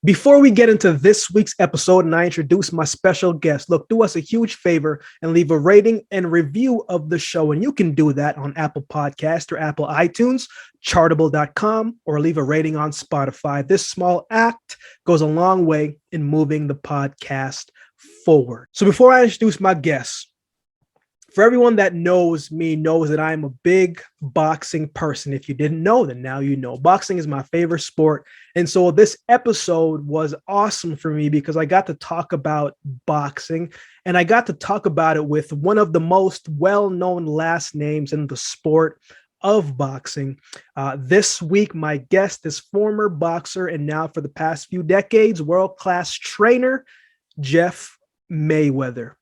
Before we get into this week's episode and I introduce my special guest, look, do us a huge favor and leave a rating and review of the show. And you can do that on Apple Podcast or Apple iTunes, chartable.com, or leave a rating on Spotify. This small act goes a long way in moving the podcast forward. So before I introduce my guest, for everyone that knows me knows that I'm a big boxing person. If you didn't know, then now you know. Boxing is my favorite sport. And so this episode was awesome for me because I got to talk about boxing and I got to talk about it with one of the most well-known last names in the sport of boxing. This week, my guest is former boxer and now for the past few decades, world-class trainer, Jeff Mayweather.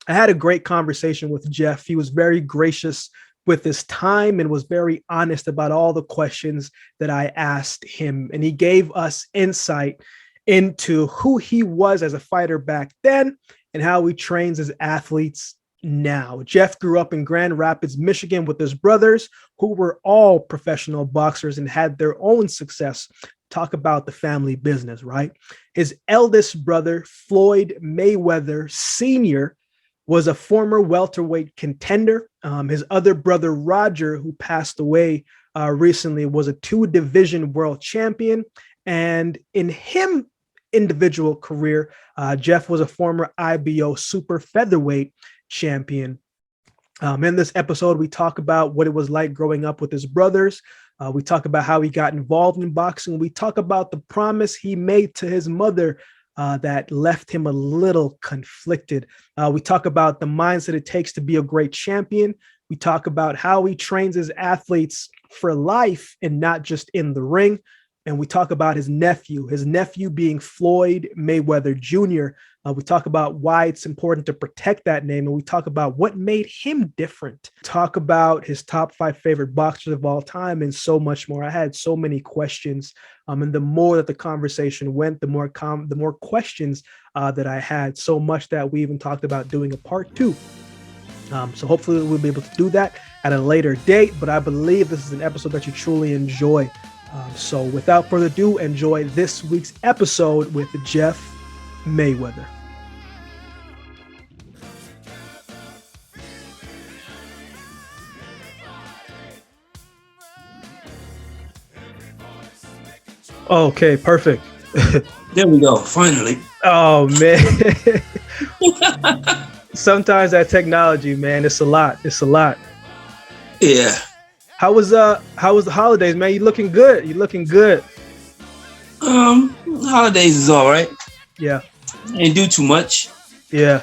I had a great conversation with Jeff. He was very gracious with his time and was very honest about all the questions that I asked him. And he gave us insight into who he was as a fighter back then and how he trains his athletes now. Jeff grew up in Grand Rapids, Michigan with his brothers who were all professional boxers and had their own success. Talk about the family business, right? His eldest brother, Floyd Mayweather Sr., was a former welterweight contender. His other brother, Roger, who passed away recently, was a 2-division world champion. And in him individual career, Jeff was a former IBO super featherweight champion. In this episode, we talk about what it was like growing up with his brothers. We talk about how he got involved in boxing. We talk about the promise he made to his mother that left him a little conflicted. We talk about the mindset it takes to be a great champion. We talk about how he trains his athletes for life and not just in the ring. And we talk about his nephew being Floyd Mayweather Jr. We talk about why it's important to protect that name. And we talk about what made him different. Talk about his top 5 favorite boxers of all time and so much more. I had so many questions. And the more that the conversation went, the more questions that I had, so much that we even talked about doing a part 2. So hopefully we'll be able to do that at a later date. But I believe this is an episode that you truly enjoy. So without further ado, enjoy this week's episode with Jeff Mayweather. Okay, perfect. There we go. Finally. Oh man. Sometimes that technology, man, it's a lot. Yeah. How was the holidays, man? You looking good. Holidays is all right. Yeah. Ain't do too much. Yeah.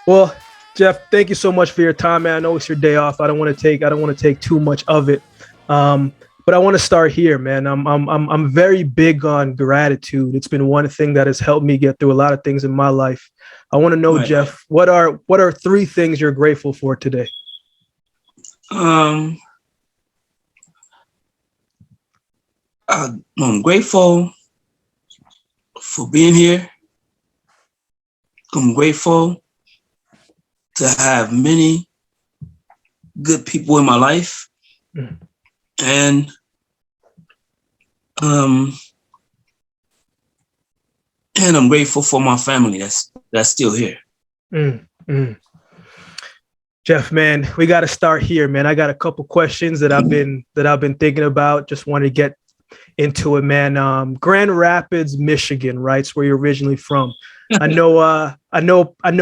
Well, Jeff, thank you so much for your time, man. I know it's your day off. I don't want to take too much of it. But I want to start here, man. I'm very big on gratitude. It's been one thing that has helped me get through a lot of things in my life. I want to know, right. Jeff, what are 3 things you're grateful for today? I'm grateful for being here. I'm grateful to have many good people in my life. And I'm grateful for my family that's still here. Jeff, man, we got to start here, man. I got a couple questions that I've been thinking about. Just want to get into it, man. Grand Rapids, Michigan, right? It's where you're originally from. I know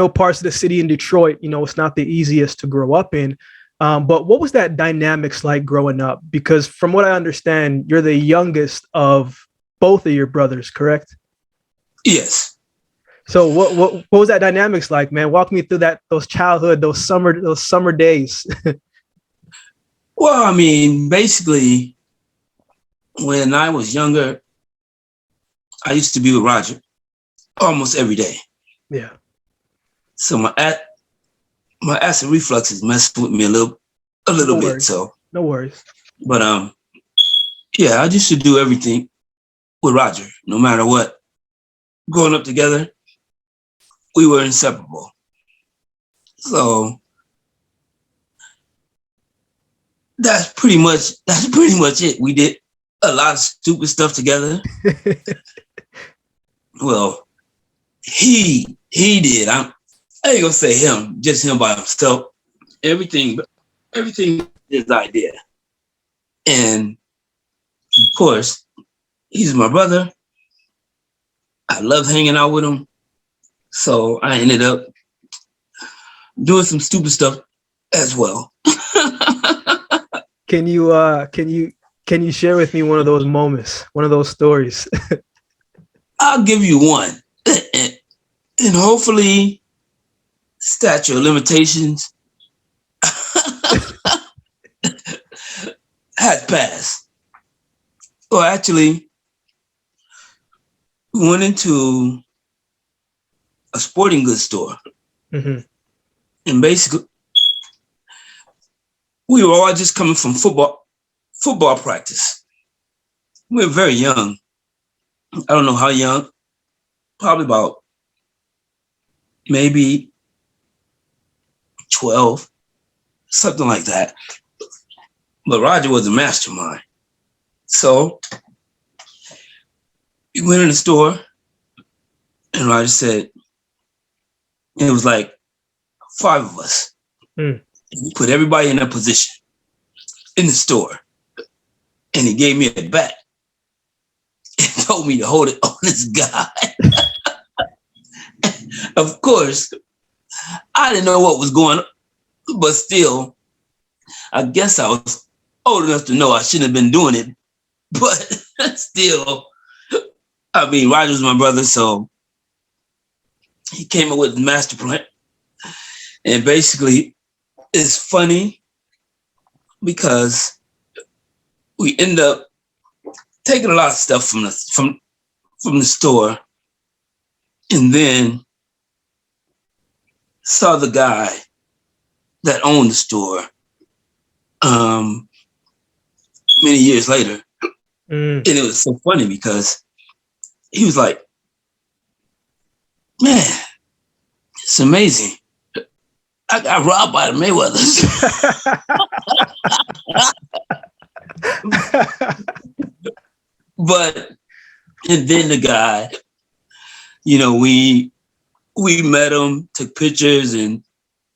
parts of the city in Detroit. You know, it's not the easiest to grow up in. But what was that dynamics like growing up? Because from what I understand, you're the youngest of both of your brothers, correct? Yes. So what was that dynamics like, man? Walk me through those childhood, those summer days. Well, I mean, basically, when I was younger, I used to be with Roger almost every day. Yeah. So my acid reflux is messing with me a little bit. So no worries. But yeah, I used to do everything with Roger, no matter what. Growing up together, we were inseparable. So that's pretty much it. We did a lot of stupid stuff together. Well, he did. I ain't gonna say him, just him by himself. Everything his idea. And of course, he's my brother. I love hanging out with him. So I ended up doing some stupid stuff as well. Can you share with me one of those moments, one of those stories? I'll give you one. And hopefully statute of limitations has passed. Well, actually, we went into a sporting goods store. Mm-hmm. And basically, we were all just coming from football practice. We were very young. I don't know how young, probably about maybe 12, something like that. But Roger was a mastermind. So we went in the store and Roger said, it was like 5 of us. Mm. He put everybody in their position in the store. And he gave me a bat and told me to hold it on this guy. Of course, I didn't know what was going on, but still, I guess I was old enough to know I shouldn't have been doing it. But still, I mean, Roger was my brother, so he came up with the master plan. And basically, it's funny because we end up taking a lot of stuff from the store, and then saw the guy that owned the store many years later. And it was so funny because he was like, man, it's amazing. I got robbed by the Mayweathers. But, and then the guy, you know, we met him, took pictures, and,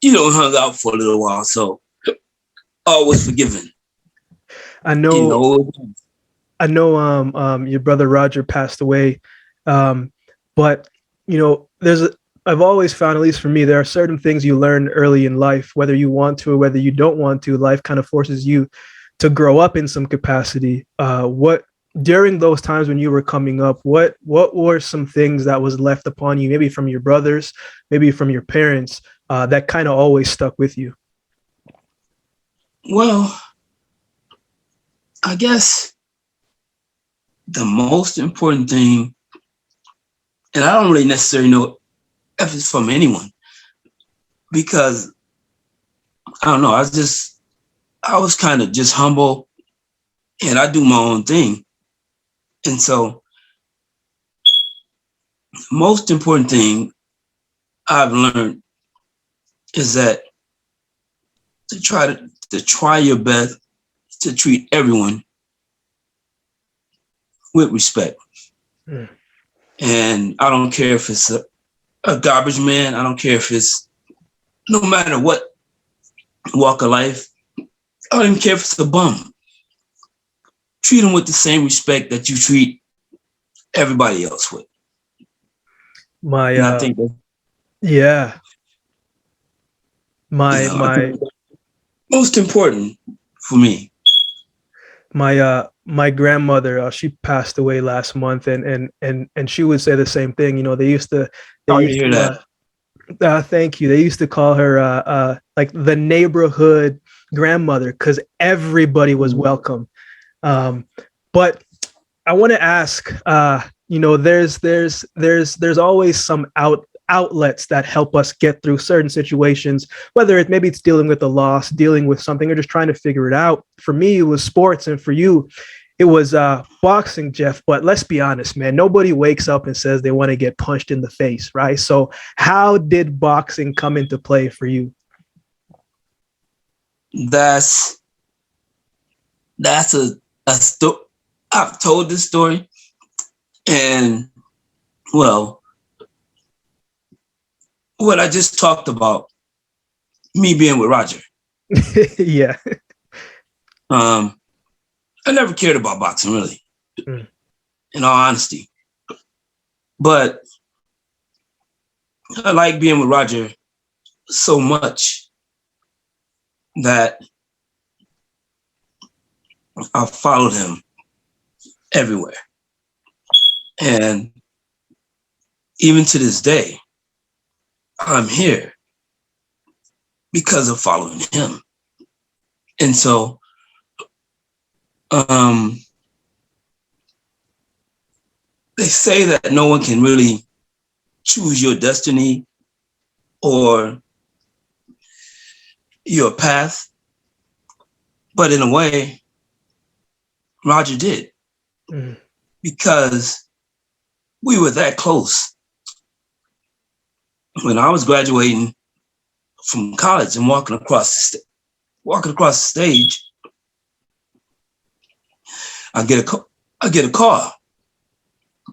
you know, hung out for a little while. So all was forgiven. I know, your brother Roger passed away. But, you know, I've always found, at least for me, there are certain things you learn early in life, whether you want to or whether you don't want to. Life kind of forces you to grow up in some capacity. What during those times when you were coming up, what were some things that was left upon you, maybe from your brothers, maybe from your parents, that kind of always stuck with you? Well, I guess the most important thing, and I don't really necessarily know if it's from anyone, because I don't know, I was kind of just humble, and I do my own thing. And so the most important thing I've learned is that to try your best to treat everyone with respect. Mm. And I don't care if it's a garbage man. I don't care if it's no matter what walk of life. I don't even care if it's a bum. Treat them with the same respect that you treat everybody else with. I think yeah. My most important for me. My grandmother, she passed away last month, and she would say the same thing. You know, they used to thank you. They used to call her like the neighborhood grandmother because everybody was welcome. But I want to ask, you know, there's always some outlets that help us get through certain situations, whether it's dealing with a loss, dealing with something, or just trying to figure it out. For me, it was sports, and for you, it was boxing, Jeff. But let's be honest, man, nobody wakes up and says they want to get punched in the face, right? So how did boxing come into play for you? That's a story. I've told this story, and well, what I just talked about, me being with Roger. Yeah. I never cared about boxing, really, in all honesty. But I like being with Roger so much that I followed him everywhere. And even to this day, I'm here because of following him. And so, they say that no one can really choose your destiny or your path. But in a way, Roger did, because we were that close. When I was graduating from college and walking across the stage, I get a call,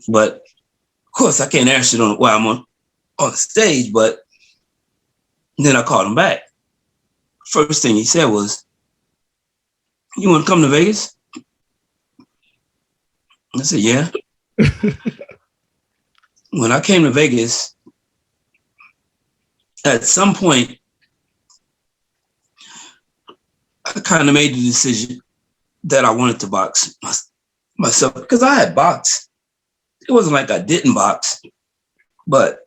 but of course I can't answer it while I'm on the stage. But then I called him back. First thing he said was, "You want to come to Vegas?" I said, "Yeah." When I came to Vegas, at some point, I kind of made the decision that I wanted to box myself, because I had boxed. It wasn't like I didn't box, but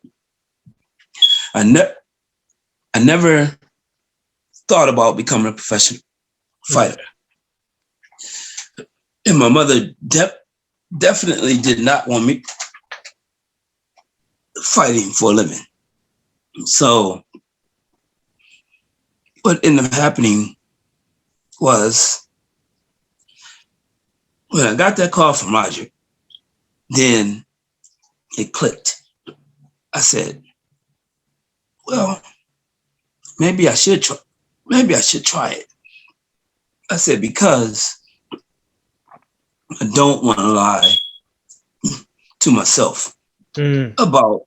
I never thought about becoming a professional fighter. And my mother definitely did not want me fighting for a living. So what ended up happening was, when I got that call from Roger, then it clicked. I said, well, maybe I should try it. I said, because I don't want to lie to myself about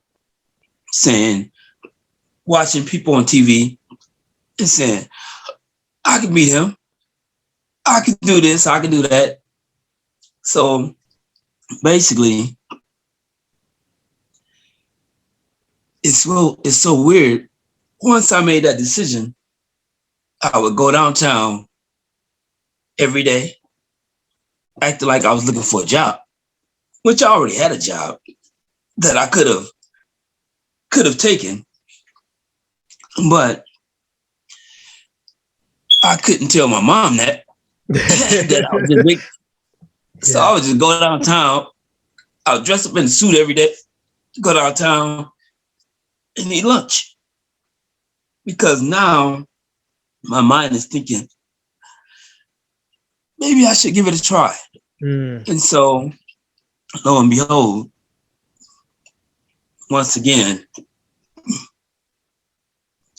watching people on TV and saying, I can beat him, I can do this, I can do that. So basically, it's so weird. Once I made that decision, I would go downtown every day, acting like I was looking for a job, which I already had a job that I could have taken, but I couldn't tell my mom that I was just waiting. So I would just go downtown. I would dress up in a suit every day, go downtown and eat lunch, because now my mind is thinking, maybe I should give it a try. And so, lo and behold, once again,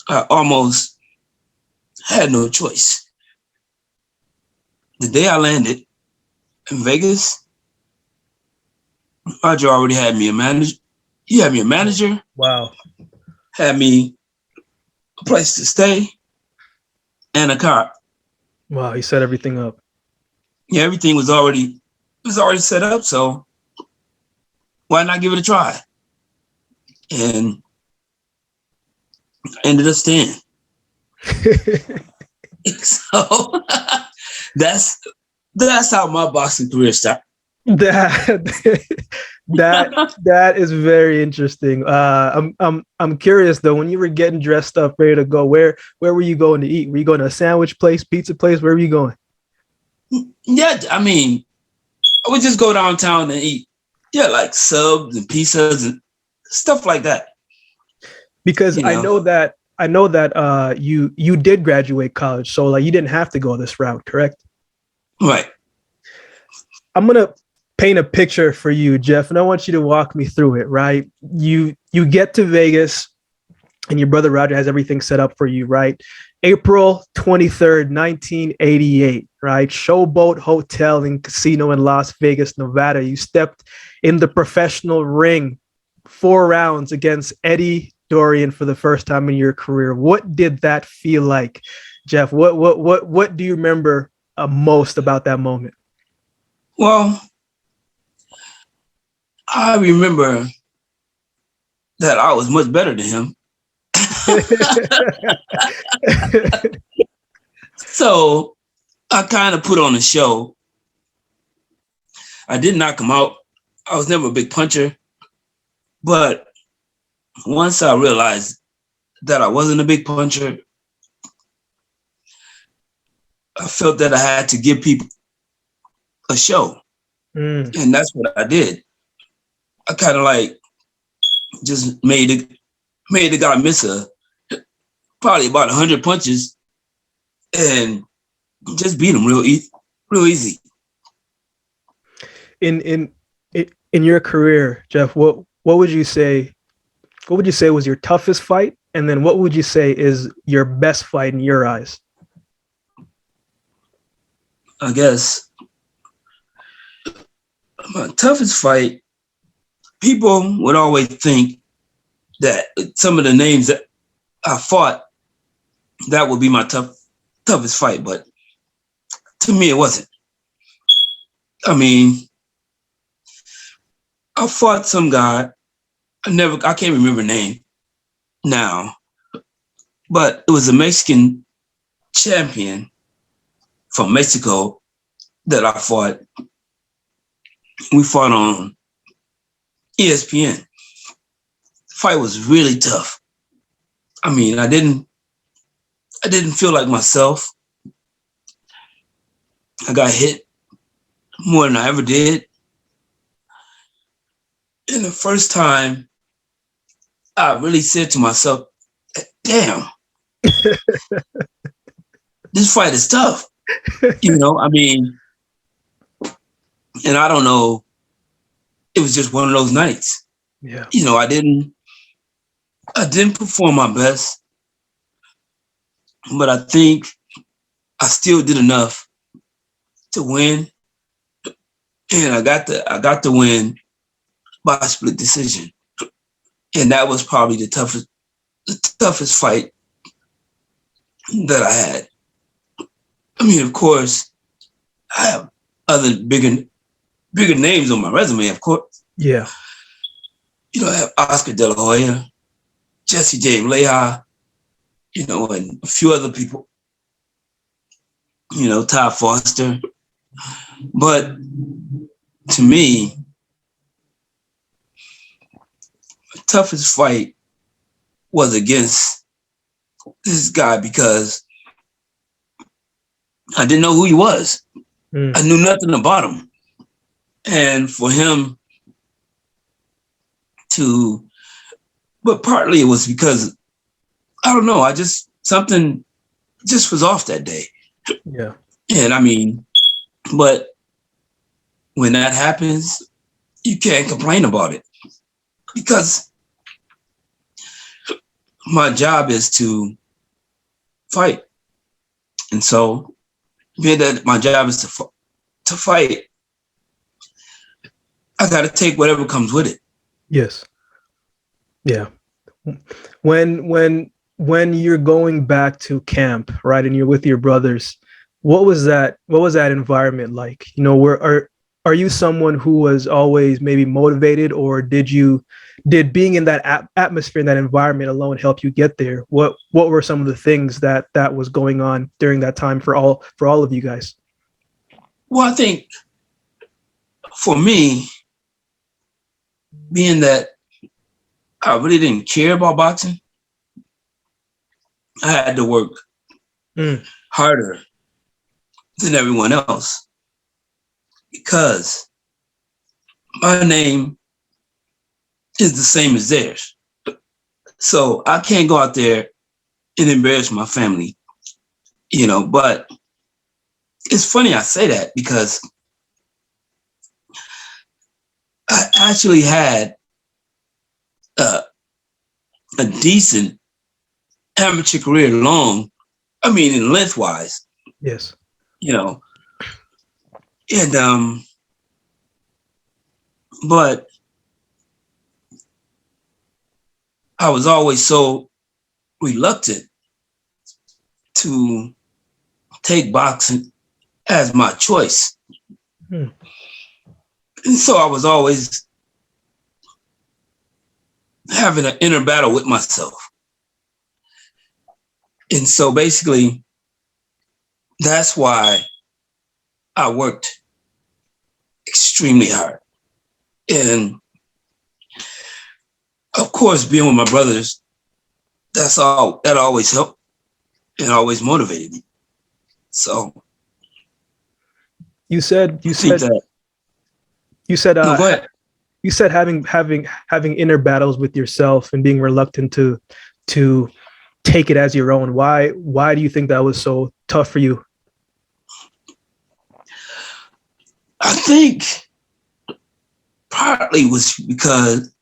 I almost had no choice. The day I landed in Vegas, Roger already had me a manager. He had me a manager. Wow. Had me a place to stay and a car. Wow, he set everything up. Yeah, everything was already set up, so why not give it a try? And I ended up staying. So that's how my boxing career started. That is very interesting. I'm curious though, when you were getting dressed up, ready to go, where were you going to eat? Were you going to a sandwich place, pizza place? Where were you going? Yeah, I mean, I would just go downtown and eat. Yeah, like subs and pizzas and stuff like that. Because I know that you did graduate college, so like you didn't have to go this route, correct? Right. I'm gonna paint a picture for you, Jeff, and I want you to walk me through it. Right? You get to Vegas, and your brother Roger has everything set up for you. Right? April 23rd, 1988, right? Showboat Hotel and Casino in Las Vegas, Nevada. You stepped in the professional ring 4 rounds against Eddie Dorian for the first time in your career. What did that feel like, Jeff? What do you remember most about that moment? Well, I remember that I was much better than him. So I kind of put on a show. I did knock him out. I was never a big puncher. But once I realized that I wasn't a big puncher, I felt that I had to give people a show. And that's what I did. I kind of like just made the guy miss probably about 100 punches and just beat him real easy. In your career, Jeff, what would you say? What would you say was your toughest fight, and then what would you say is your best fight in your eyes? I guess my toughest fight, people would always think that some of the names that I fought, that would be my toughest fight, but to me it wasn't. I mean, I fought some guy, I can't remember name now, but it was a Mexican champion from Mexico that I fought. We fought on ESPN. The fight was really tough. I mean, I didn't feel like myself. I got hit more than I ever did. And the first time I really said to myself, damn, this fight is tough. I mean, and I don't know, it was just one of those nights. Yeah. I didn't perform my best, but I think I still did enough to win. And I got the win by split decision. And that was probably the toughest fight that I had. I mean, of course, I have other bigger names on my resume, of course. Yeah. I have Oscar De La Hoya, Jesse James Leha, and a few other people. Todd Foster. But to me, the toughest fight was against this guy because I didn't know who he was. I knew nothing about him. And for him but partly it was because, I don't know, something just was off that day. Yeah. And I mean, but when that happens, you can't complain about it because my job is to fight. And so being that my job is to fight, I got to take whatever comes with it. Yes. Yeah. When you're going back to camp, right, and you're with your brothers, what was that environment like? Are you someone who was always maybe motivated, or did being in that atmosphere, in that environment alone help you get there? What were some of the things that was going on during that time for all of you guys? Well, I think for me, being that I really didn't care about boxing, I had to work harder than everyone else because my name is the same as theirs. So I can't go out there and embarrass my family, but it's funny I say that because I actually had a decent amateur career long I mean, in lengthwise, Yes. you know, and but I was always so reluctant to take boxing as my choice. Hmm. And so I was always having an inner battle with myself. And so basically, that's why I worked extremely hard. And of course, being with my brothers, that always helped and always motivated me. So You said I think that you said no, go ahead. you said having inner battles with yourself and being reluctant to take it as your own. Why do you think that was so tough for you? I think partly was because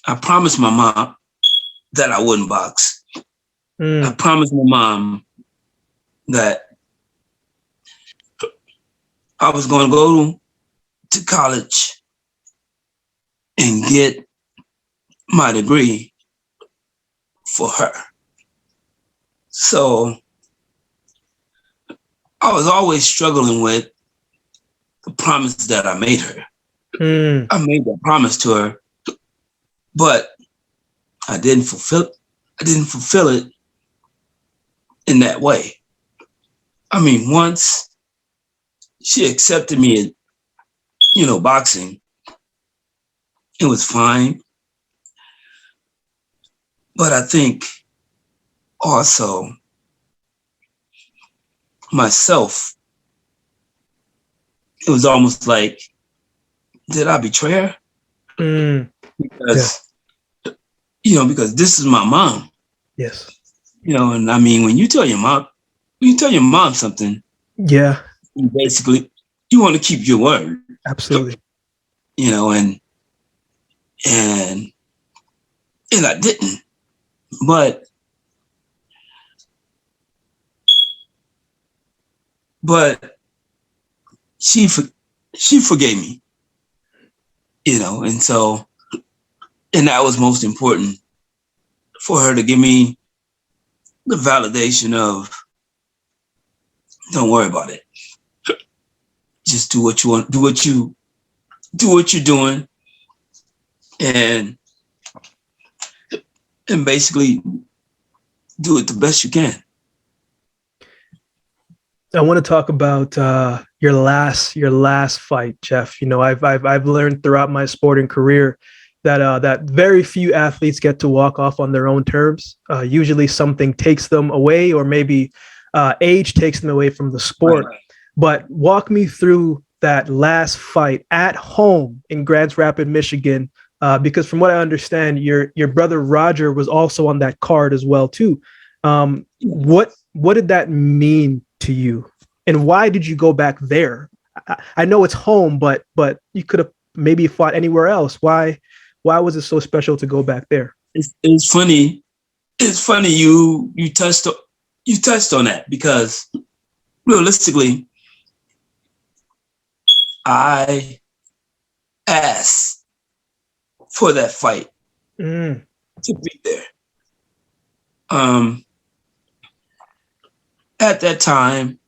I promised my mom that I wouldn't box. I promised my mom that I was going to go to college and get my degree for her. So I was always struggling with the promise that I made her. I made that promise to her, but I didn't fulfill it in that way. I mean, once she accepted me at, boxing, it was fine. But I think also myself, it was almost like, did I betray her? Because, because this is my mom. Yes. And I mean, when you tell your mom something, yeah, basically you want to keep your word. Absolutely. And I didn't, but she forgave me, and so, and that was most important for her to give me the validation of, don't worry about it. Just do what you want, do what you're doing, and basically do it the best you can. I want to talk about your last fight, Jeff. I've learned throughout my sporting career that very few athletes get to walk off on their own terms. Usually, something takes them away, or maybe age takes them away from the sport. Right. But walk me through that last fight at home in Grand Rapids, Michigan, because from what I understand, your brother Roger was also on that card as well too. What did that mean to you, and why did you go back there? I know it's home, but you could have maybe fought anywhere else. Why was it so special to go back there? It's funny. It's funny you touched on that, because realistically, I asked for that fight to be there. At that time,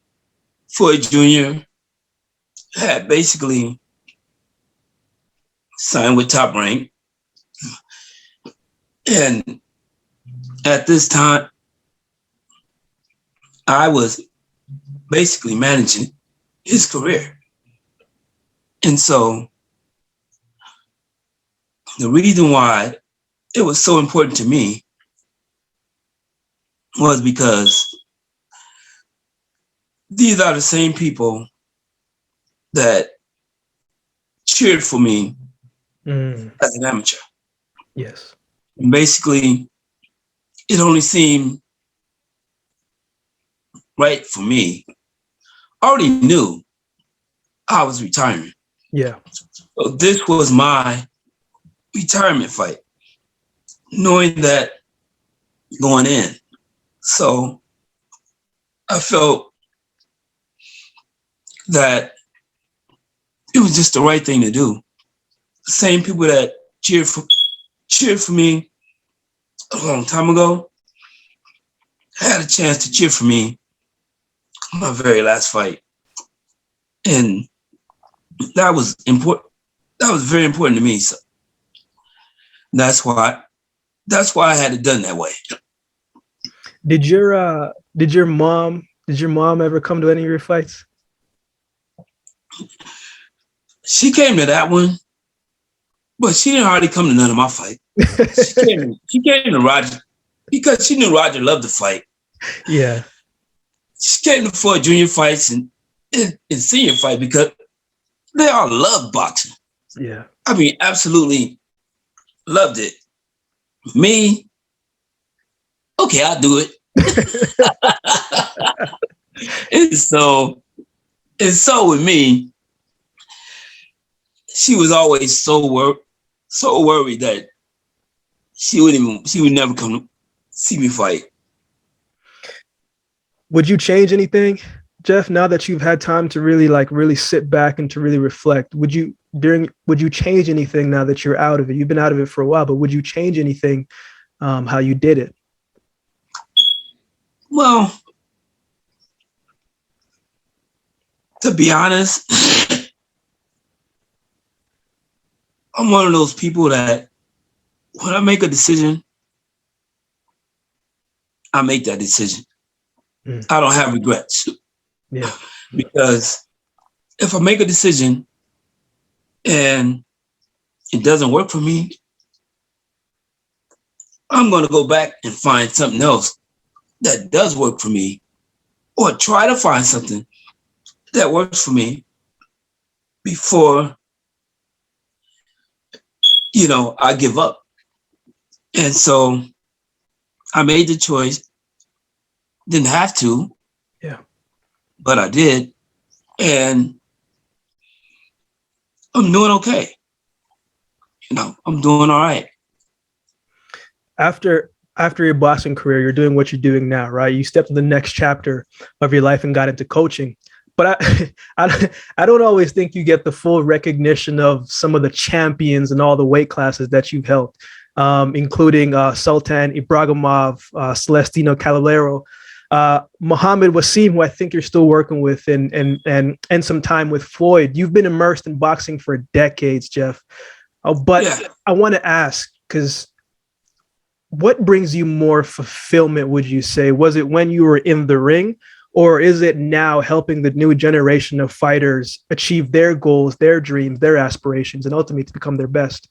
Floyd Jr. had basically signed with Top Rank. And at this time, I was basically managing his career. And so the reason why it was so important to me was because these are the same people that cheered for me as an amateur. Yes. And basically, it only seemed right for me. I already knew I was retiring. Yeah. So this was my retirement fight, knowing that going in. So I felt that it was just the right thing to do. The same people that cheered for me a long time ago had a chance to cheer for me in my very last fight. And that was important. That was very important to me. So that's why I had it done that way. Did your mom ever come to any of your fights? She came to that one, but she didn't hardly come to none of my fights. She came to Roger because she knew Roger loved to fight. Yeah. She came to Floyd Junior fights and senior fight because they all love boxing. Yeah. I mean, absolutely loved it. Me, okay, I'll do it. And so with me, she was always so worried that she would never come to see me fight. Would you change anything, Jeff, now that you've had time to really sit back and to really reflect? Would you change anything now that you're out of it? You've been out of it for a while, but would you change anything how you did it? Well, to be honest, I'm one of those people that when I make a decision, I make that decision. I don't have regrets. Yeah. Because if I make a decision and it doesn't work for me, I'm going to go back and find something else that does work for me, or try to find something that works for me before, I give up. And so I made the choice. Didn't have to. Yeah. But I did. And I'm doing okay. I'm doing all right. After your boxing career, you're doing what you're doing now, right? You stepped to the next chapter of your life and got into coaching. But I don't always think you get the full recognition of some of the champions and all the weight classes that you've held, including Sultan Ibragimov, Celestino Caballero, Muhammad Wasim, who I think you're still working with, and some time with Floyd. You've been immersed in boxing for decades, Jeff. But yeah. I want to ask, because what brings you more fulfillment, would you say? Was it when you were in the ring, or is it now helping the new generation of fighters achieve their goals, their dreams, their aspirations, and ultimately to become their best?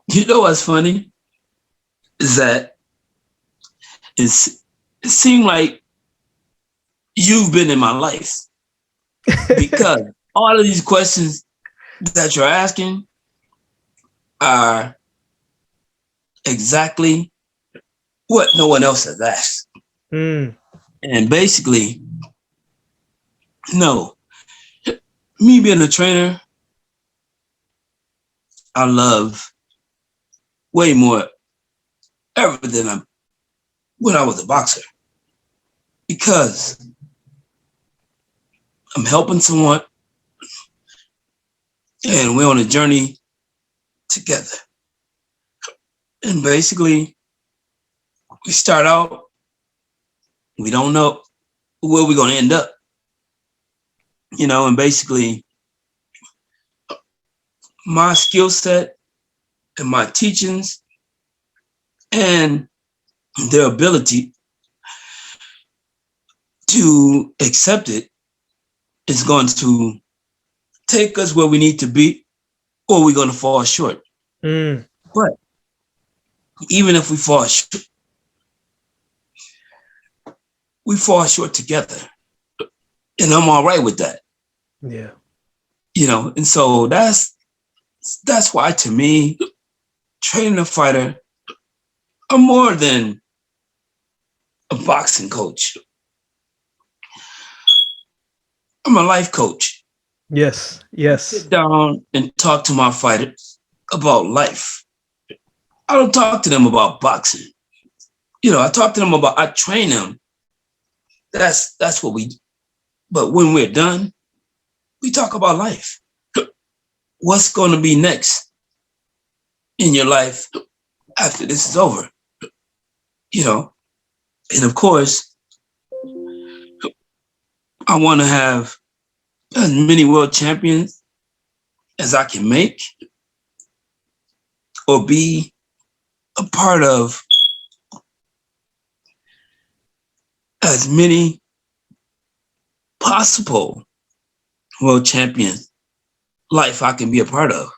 You know what's funny is that it seemed like you've been in my life, because all of these questions that you're asking are exactly what no one else has asked. And basically, no, me being a trainer, I love way more ever than when I was a boxer, because I'm helping someone and we're on a journey together. And basically, we start out, we don't know where we're going to end up, and basically my skill set and my teachings and their ability to accept it is going to take us where we need to be, or we're going to fall short. But even if we fall short, we fall short together. And I'm all right with that. Yeah. And so that's why, to me, training a fighter, I'm more than a boxing coach. I'm a life coach. Yes. I sit down and talk to my fighters about life. I don't talk to them about boxing. I talk to them about, I train them. That's what we do. But when we're done, we talk about life. What's going to be next in your life after this is over? And of course, I want to have as many world champions as I can make or be a part of as many possible world champions life I can be a part of,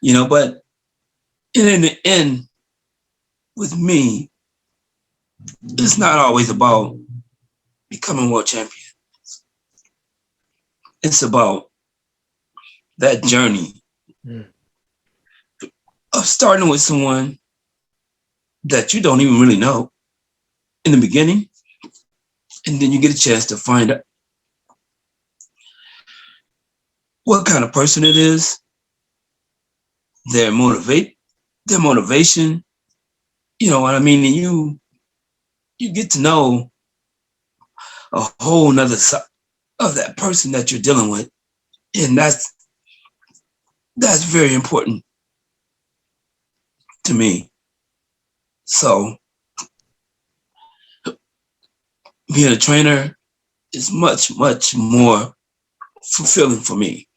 but in the end, with me, it's not always about becoming world champion. It's about that journey of starting with someone that you don't even really know in the beginning, and then you get a chance to find out what kind of person it is, their motivation, you know what I mean? And you get to know a whole nother side of that person that you're dealing with. And that's very important to me. So being a trainer is much, much more fulfilling for me.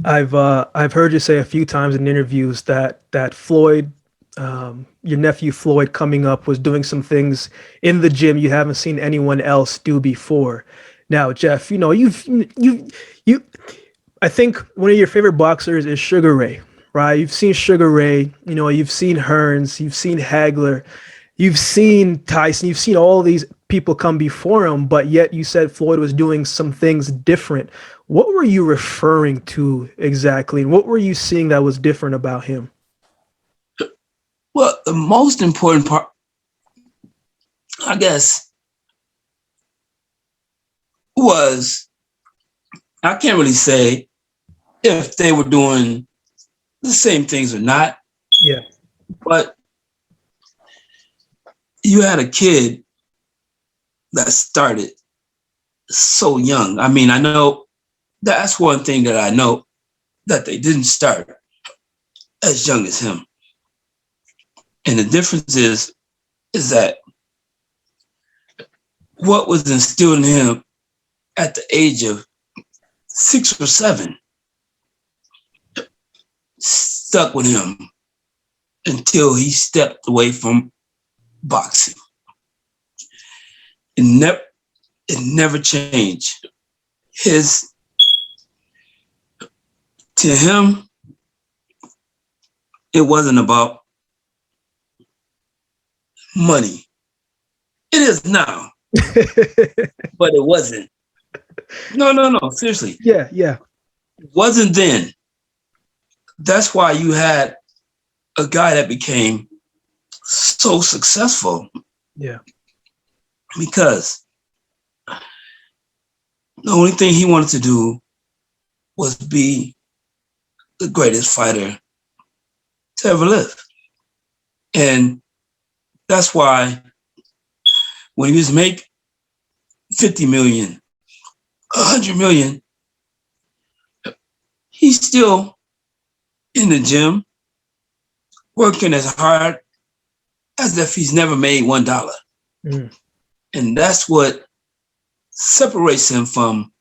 I've heard you say a few times in interviews that Floyd, your nephew Floyd, coming up was doing some things in the gym you haven't seen anyone else do before. Now, Jeff, I think one of your favorite boxers is Sugar Ray, right? You've seen Sugar Ray, you've seen Hearns, you've seen Hagler, you've seen Tyson, you've seen all these people come before him, but yet you said Floyd was doing some things different. What were you referring to exactly? And what were you seeing that was different about him? Well, the most important part, I guess, was I can't really say if they were doing the same things or not. Yeah. But you had a kid that started so young. I mean, I know that's one thing that I know, that they didn't start as young as him. And the difference is that what was instilled in him at the age of 6 or 7 stuck with him until he stepped away from boxing. It never changed. To him, it wasn't about money. It is now, but it wasn't. No, seriously. Yeah. It wasn't then. That's why you had a guy that became so successful. Yeah. Because the only thing he wanted to do was be the greatest fighter to ever live. And that's why when he was to make 50 million, 100 million, he's still in the gym working as hard as if he's never made $1. And that's what separates him from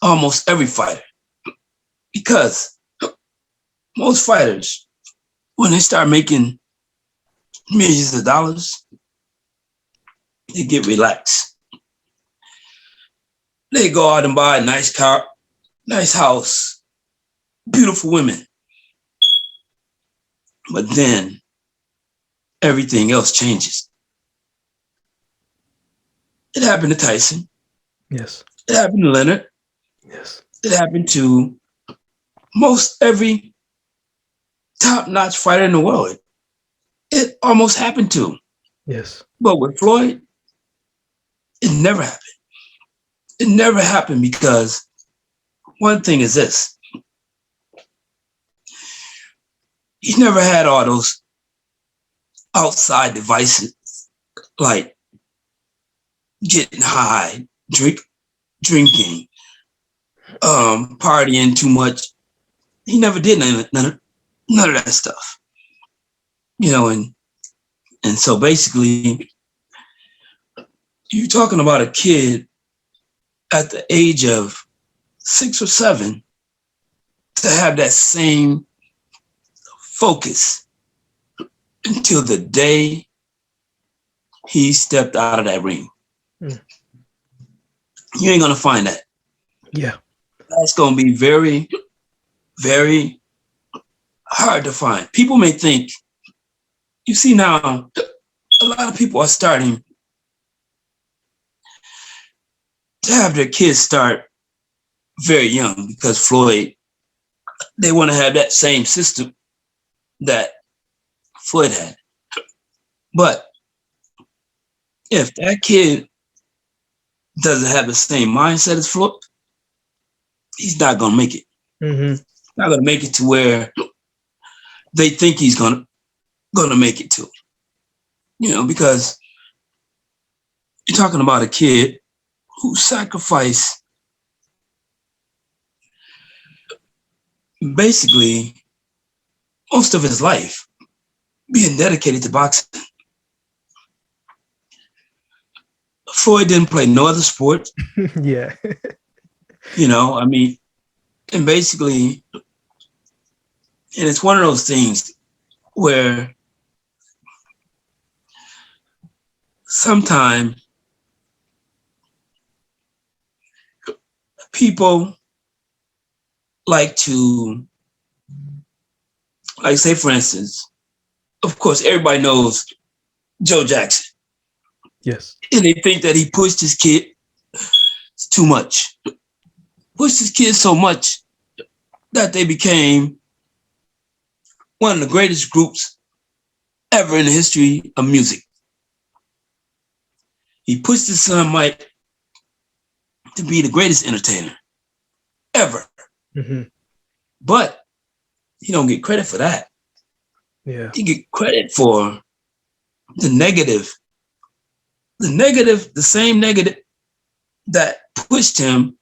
almost every fighter. Because most fighters, when they start making millions of dollars, they get relaxed. They go out and buy a nice car, nice house, beautiful women. But then everything else changes. It happened to Tyson. Yes. It happened to Leonard. Yes. It happened to most every top-notch fighter in the world. It almost happened to. Yes. But with Floyd, it never happened. It never happened because one thing is this. He never had all those outside devices like getting high, drinking, partying too much. He never did none of that stuff. And so basically, you're talking about a kid at the age of 6 or 7 to have that same focus until the day he stepped out of that ring. You ain't gonna find that. Yeah. That's gonna be very, very hard to find. People may think, you see now, a lot of people are starting to have their kids start very young because Floyd, they want to have that same system that Floyd had. But if that kid doesn't have the same mindset as Floyd, he's not going to make it. Not going to make it to where they think he's going to make it to. Because you're talking about a kid who sacrificed basically most of his life being dedicated to boxing. Floyd didn't play no other sport. Yeah. And basically, and it's one of those things where sometimes people like to, like, say, for instance, of course, everybody knows Joe Jackson. Yes. And they think that he pushed his kid too much. Pushed his kids so much that they became one of the greatest groups ever in the history of music. He pushed his son Mike to be the greatest entertainer ever. But he don't get credit for that. Yeah. He get credit for the same negative that pushed him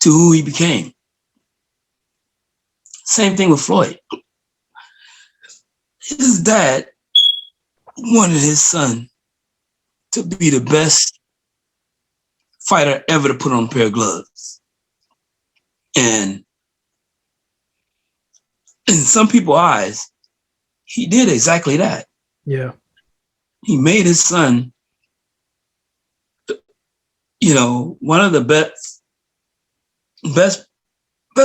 to who he became. Same thing with Floyd. His dad wanted his son to be the best fighter ever to put on a pair of gloves. And in some people's eyes, he did exactly that. Yeah. He made his son, one of the best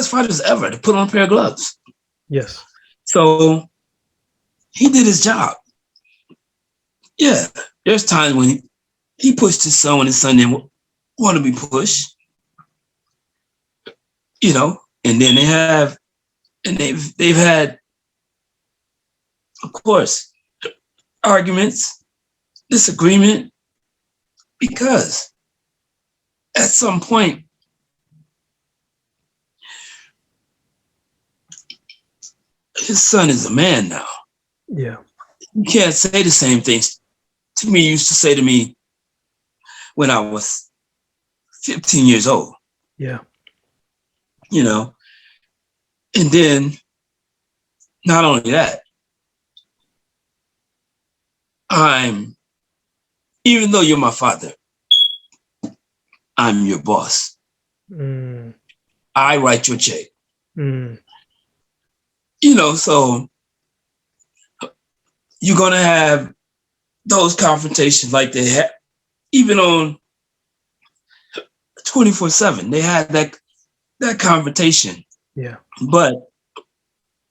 fighters ever to put on a pair of gloves. Yes. So he did his job. Yeah, there's times when he pushed his son when his son didn't want to be pushed. And then they've had, of course, arguments, disagreement, because at some point, his son is a man now. Yeah. You can't say the same things to me you used to say to me when I was 15 years old. Yeah. And then not only that, even though you're my father, I'm your boss. I write your check. So you're going to have those confrontations like they had, even on 24/7. They had that confrontation. Yeah. But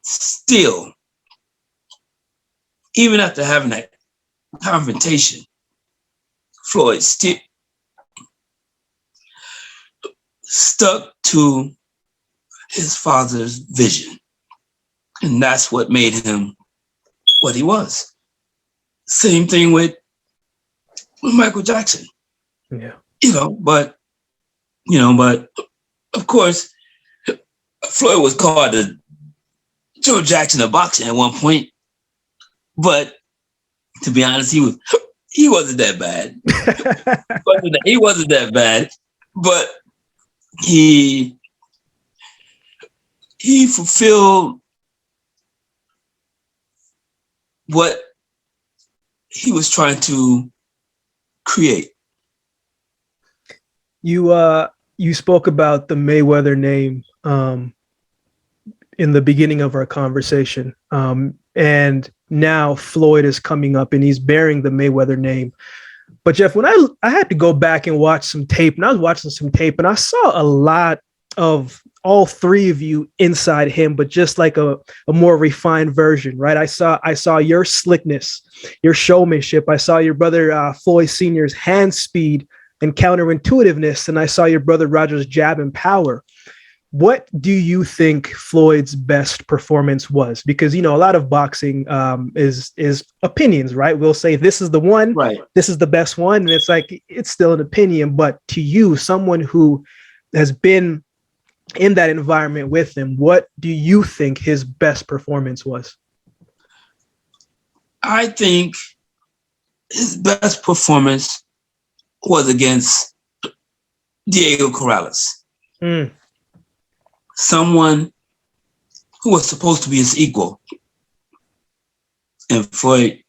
still, even after having that confrontation, Floyd still stuck to his father's vision. And that's what made him what he was. Same thing with Michael Jackson. Yeah. But of course, Floyd was called the Joe Jackson of boxing at one point. But To be honest, he wasn't that bad. He wasn't that bad, but he fulfilled what he was trying to create. You spoke about the Mayweather name in the beginning of our conversation, and now Floyd is coming up and he's bearing the Mayweather name. But Jeff, when I had to go back and watch some tape, and I was watching some tape, and I saw a lot of all three of you inside him, but just like a more refined version, right? I saw your slickness, your showmanship. I saw your brother Floyd Sr.'s hand speed and counterintuitiveness, and I saw your brother Roger's jab and power. What do you think Floyd's best performance was? Because, you know, a lot of boxing is opinions, right? We'll say this is the one, right? This is the best one. And it's like, it's still an opinion. But to you, someone who has been in that environment with him, what do you think his best performance was? I think his best performance was against Diego Corrales. Someone who was supposed to be his equal, and Floyd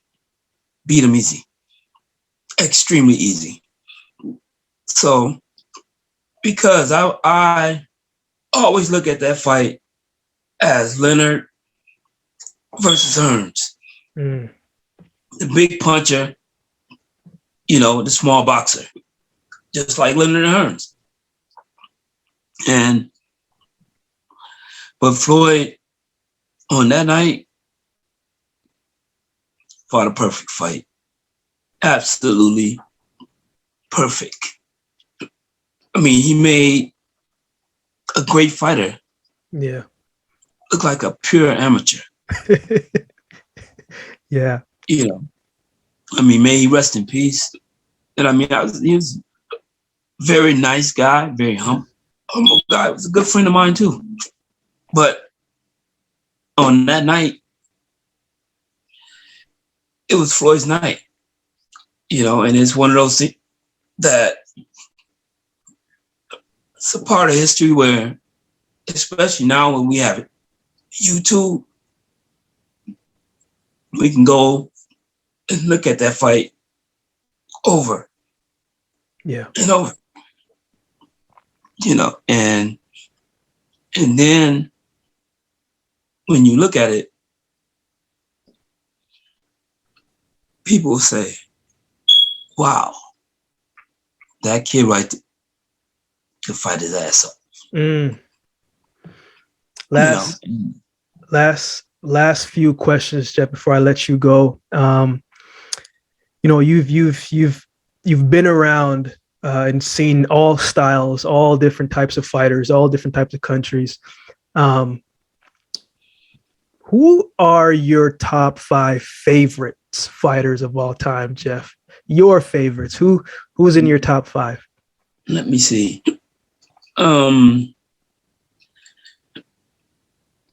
beat him easy, extremely easy. So, because I always look at that fight as Leonard versus Hearns, the big puncher, you know, the small boxer, just like Leonard and Hearns, But Floyd, on that night, fought a perfect fight. Absolutely perfect. I mean, he made a great fighter. Yeah. Look like a pure amateur. Yeah. You know, I mean, may he rest in peace. And I mean, he was a very nice guy, very humble guy. He was a good friend of mine too. But on that night, it was Floyd's night, you know, and it's one of those things that it's a part of history where, especially now when we have YouTube, we can go and look at that fight over. Yeah. And over. You know, and then when you look at it, people say, wow, that kid right there could fight his ass off. Last few questions, Jeff, before I let you go. You know, you've been around and seen all styles, all different types of fighters, all different types of countries. Who are your top 5 favorites fighters of all time, Jeff? Your favorites. Who's in your top 5? Let me see. Can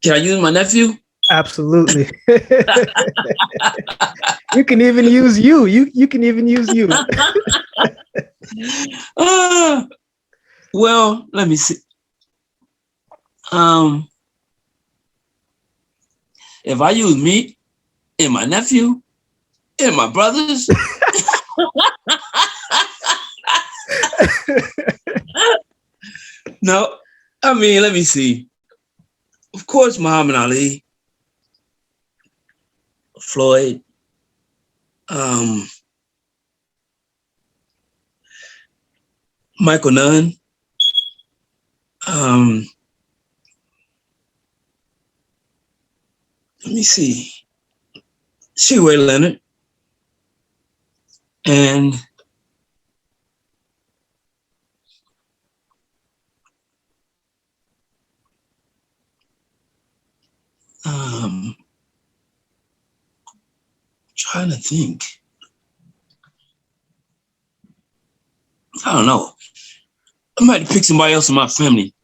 I use my nephew? Absolutely. You can even use you. You can even use you. Well, let me see. If I use me and my nephew and my brothers, no, I mean, let me see. Of course, Muhammad Ali, Floyd, Michael Nunn, let me see, Sugar Leonard, and trying to think. I don't know. I might pick somebody else in my family.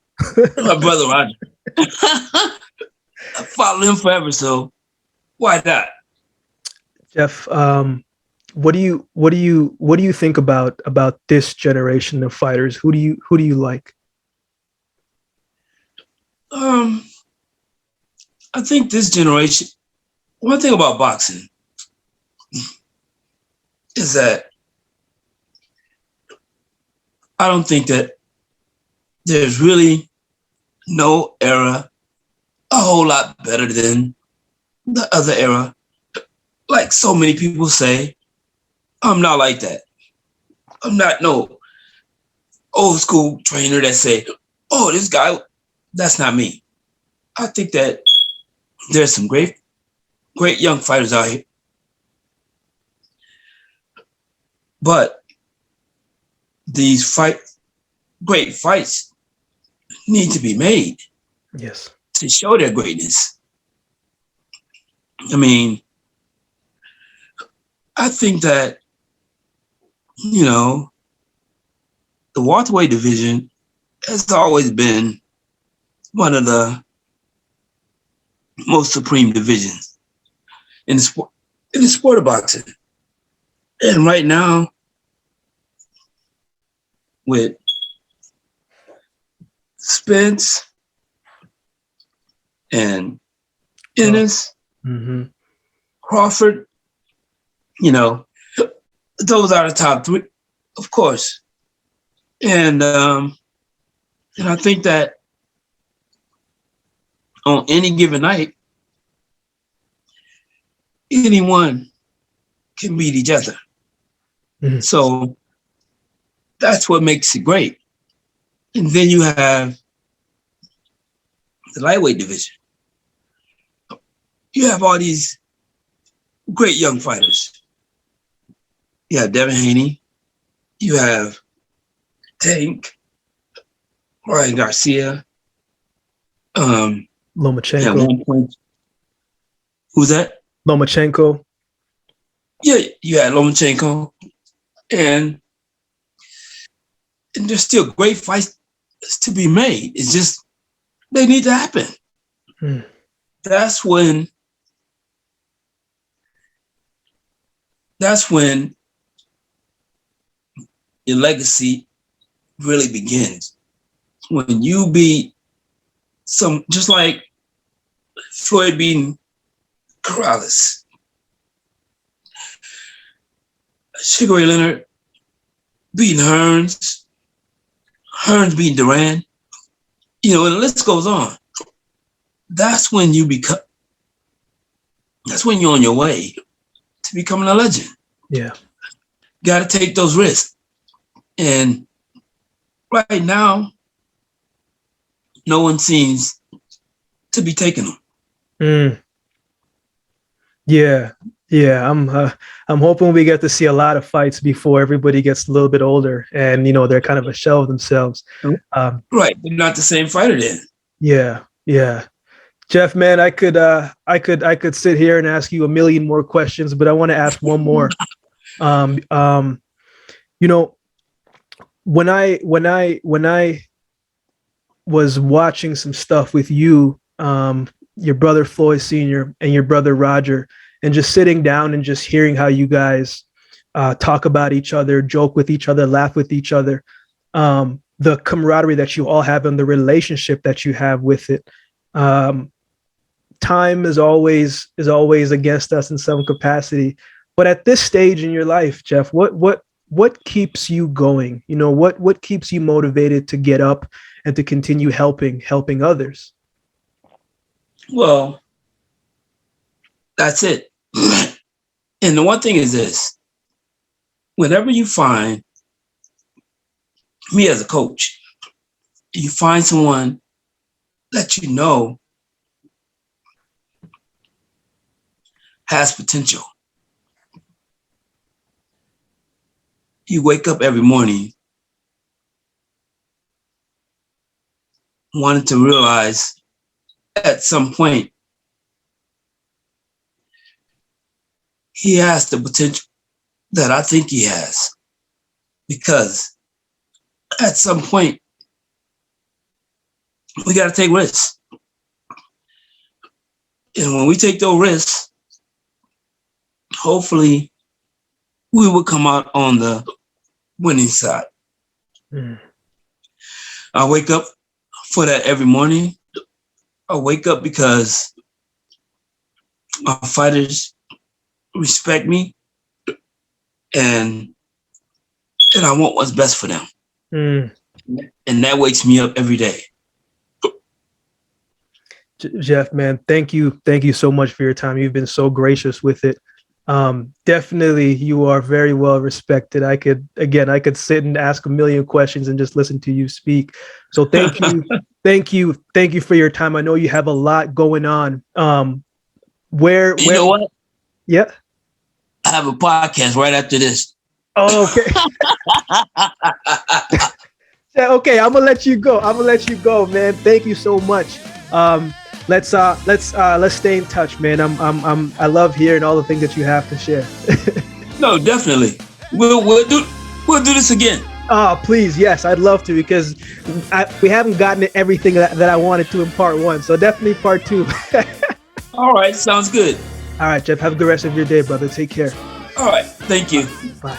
My brother Roger. I followed him forever, so why not? Jeff, what do you think about this generation of fighters? Who do you like? Um, I think this generation. One thing about boxing is that I don't think that there's really no era a whole lot better than the other era. Like so many people say, I'm not like that. I'm not no old school trainer that say, oh, this guy, that's not me. I think that there's some great young fighters out here, but these great fights need to be made Yes. to show their greatness. I mean, I think that, you know, the welterweight division has always been one of the most supreme divisions in the sport of boxing. And right now, with Spence and Ennis, Mm-hmm. Crawford, you know, those are the top three, of course. And I think that on any given night, anyone can beat each other. Mm-hmm. So that's what makes it great. And then you have the lightweight division. You have all these great young fighters. You have Devin Haney. You have Tank, Ryan Garcia. At Lomachenko. one point, who's that? Lomachenko. Yeah, you had Lomachenko. And there's still great fights to be made. It's just they need to happen. Mm. That's when your legacy really begins. When you beat just like Floyd beating Corrales, Sugar Ray Leonard beating Hearns beating Duran, and the list goes on. That's when you're on your way to becoming a legend. Yeah. Got to take those risks. And right now, no one seems to be taking them. Mm. Yeah. Yeah. I'm hoping we get to see a lot of fights before everybody gets a little bit older and they're kind of a shell of themselves. Right. They're not the same fighter then. Yeah. Yeah. Jeff, man, I could sit here and ask you a million more questions, but I want to ask one more. Um, um, you know, when I was watching some stuff with you, your brother Floyd Sr. and your brother Roger, and just sitting down and just hearing how you guys talk about each other, joke with each other, laugh with each other, the camaraderie that you all have and the relationship that you have with it. Time is always against us in some capacity. But at this stage in your life, Jeff, what keeps you going? What keeps you motivated to get up and to continue helping others? Well, that's it. And the one thing is this: whenever you find me as a coach, you find someone that has potential. You wake up every morning wanting to realize at some point he has the potential that I think he has. Because at some point we got to take risks. And when we take those risks, hopefully we will come out on the winning side. I wake up for that every morning. I wake up because my fighters respect me, and I want what's best for them. And that wakes me up every day. Jeff, man, thank you so much for your time. You've been so gracious with it. Definitely, you are very well respected. I could sit and ask a million questions and just listen to you speak. So thank you, thank you for your time. I know you have a lot going on. Where you know what? Yeah, I have a podcast right after this. Oh, okay. Okay, I'm gonna let you go, man. Thank you so much. Let's stay in touch, man. I love hearing all the things that you have to share. No, definitely. We'll do this again. Oh, please, yes, I'd love to, because we haven't gotten everything that I wanted to in part 1, so definitely part 2. All right, sounds good. All right, Jeff, have a good rest of your day, brother. Take care. All right, thank you. Bye.